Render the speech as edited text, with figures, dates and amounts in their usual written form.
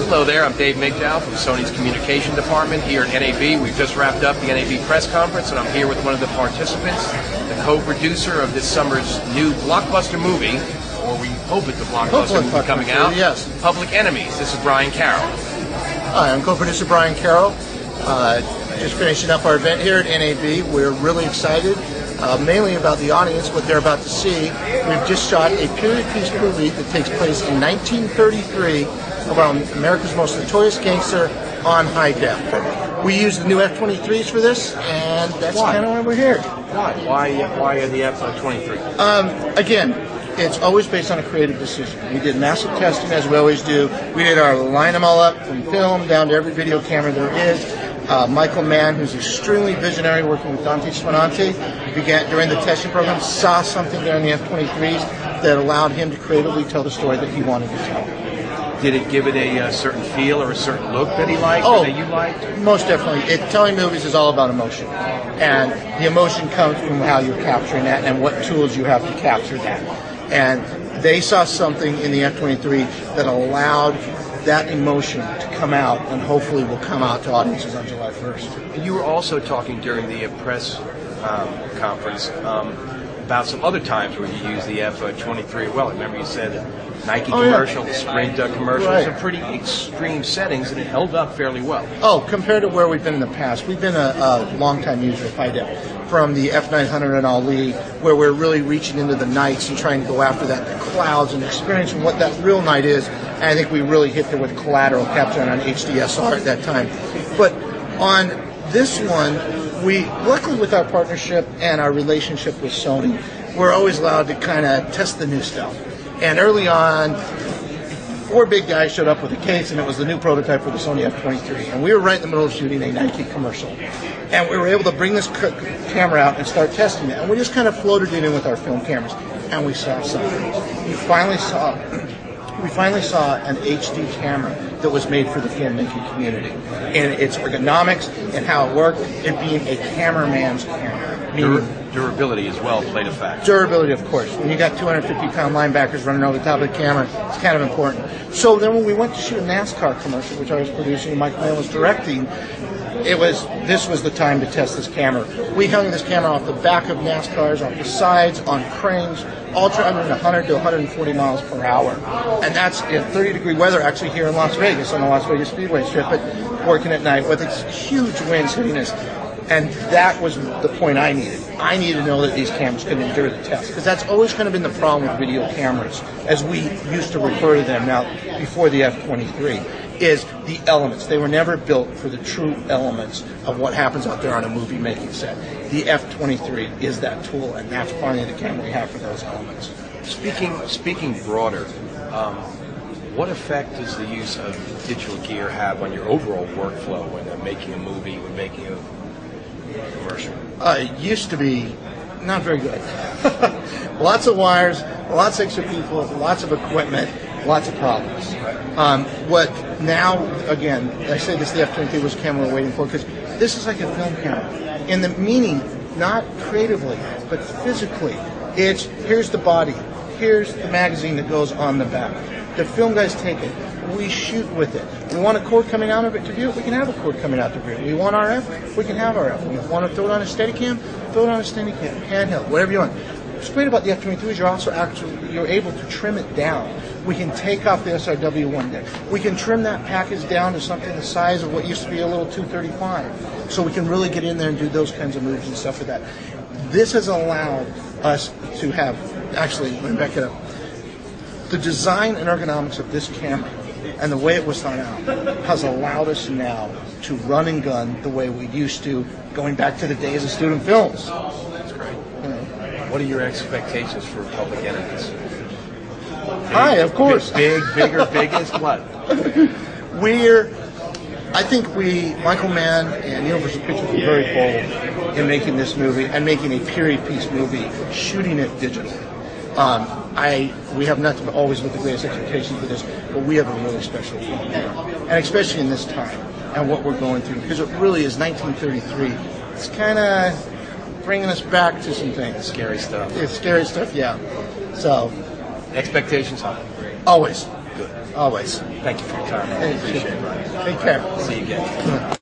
Hello there, I'm Dave Migdow from Sony's Communication Department here at NAB. We've just wrapped up the NAB press conference, and I'm here with one of the participants, the co-producer of this summer's new blockbuster movie, or we hope it's a blockbuster movie coming out, yes. Public Enemies. This is Bryan Carroll. Hi, I'm co-producer Bryan Carroll. Just finishing up our event here at NAB. We're really excited, mainly about the audience, what they're about to see. We've just shot a period piece movie that takes place in 1933 about America's most notorious gangster on high def. We used the new F-23s for this, and that's kind of why we're here. Why are the F-23? Again, it's always based on a creative decision. We did massive testing, as we always do. We did our line them all up from film down to every video camera there is. Michael Mann, who's extremely visionary, working with Dante Spanante, began during the testing program, saw something there in the F-23s that allowed him to creatively tell the story that he wanted to tell. Did it give it a certain feel or a certain look that he liked, or that you liked? Most definitely. Telling movies is all about emotion. And the emotion comes from how you're capturing that and what tools you have to capture that. And they saw something in the F-23 that allowed that emotion to come out, and hopefully will come out to audiences on July 1st. And you were also talking during the press conference about some other times where you used the F-23 well. I remember you said Nike commercial, the Sprint commercial, some pretty extreme settings, and it held up fairly well. Oh, compared to where we've been in the past, we've been a long-time user of high def. From the F900 and Ali, where we're really reaching into the nights and trying to go after that, the clouds, and experiencing what that real night is. And I think we really hit there with Collateral, capturing on HDSR at that time. But on this one, we, luckily with our partnership and our relationship with Sony, we're always allowed to kind of test the new stuff. And early on, 4 big guys showed up with a case, and it was the new prototype for the Sony F-23. And we were right in the middle of shooting a Nike commercial. And we were able to bring this camera out and start testing it. And we just kind of floated it in with our film cameras. And we saw something. We finally saw an HD camera that was made for the filmmaking community. And its ergonomics and how it worked, it being a cameraman's camera. Durability as well played a factor. Durability, of course. When you got 250-pound linebackers running over the top of the camera, it's kind of important. So then when we went to shoot a NASCAR commercial, which I was producing and Michael Mann was directing, this was the time to test this camera. We hung this camera off the back of NASCARs, off the sides, on cranes, all traveling 100 to 140 miles per hour. And that's in 30-degree weather actually here in Las Vegas, on the Las Vegas Speedway Strip, but working at night with huge winds hitting us. And that was the point I needed. I needed to know that these cameras could endure the test, because that's always kind of been the problem with video cameras, as we used to refer to them now before the F-23, is the elements. They were never built for the true elements of what happens out there on a movie-making set. The F-23 is that tool, and that's finally the camera we have for those elements. Speaking broader, what effect does the use of digital gear have on your overall workflow when making a movie, when making a commercial? It used to be not very good. Lots of wires, lots of extra people, lots of equipment, lots of problems. What now, again, I say this, the F-23 was the camera we're waiting for, because this is like a film camera. In the meaning, not creatively, but physically. It's, here's the body, here's the magazine that goes on the back. The film guys take it. We shoot with it. We want a cord coming out of it to view it, we can have a cord coming out to view it. We want RF, we can have RF. We want to throw it on a Steadicam, throw it on a Steadicam, handheld, whatever you want. What's great about the F-23 is you're able to trim it down. We can take off the SRW1 deck. We can trim that package down to something the size of what used to be a little 235. So we can really get in there and do those kinds of moves and stuff with that. This has allowed us to have, actually, let me back it up. The design and ergonomics of this camera and the way it was thought out has allowed us now to run and gun the way we used to, going back to the days of student films. That's great. What are your expectations for Public Enemies? High, of course. Bigger, biggest, what? I think Michael Mann and Universal Pictures were very bold in making this movie and making a period piece movie, shooting it digital. We have not always with the greatest expectations for this, but we have a really special film here, and especially in this time and what we're going through, because it really is 1933. It's kind of bringing us back to some things. Scary stuff. It's scary stuff, yeah. So, expectations high. Always. Good. Always. Thank you for your time. I appreciate it, Bryan. Take care. See you again.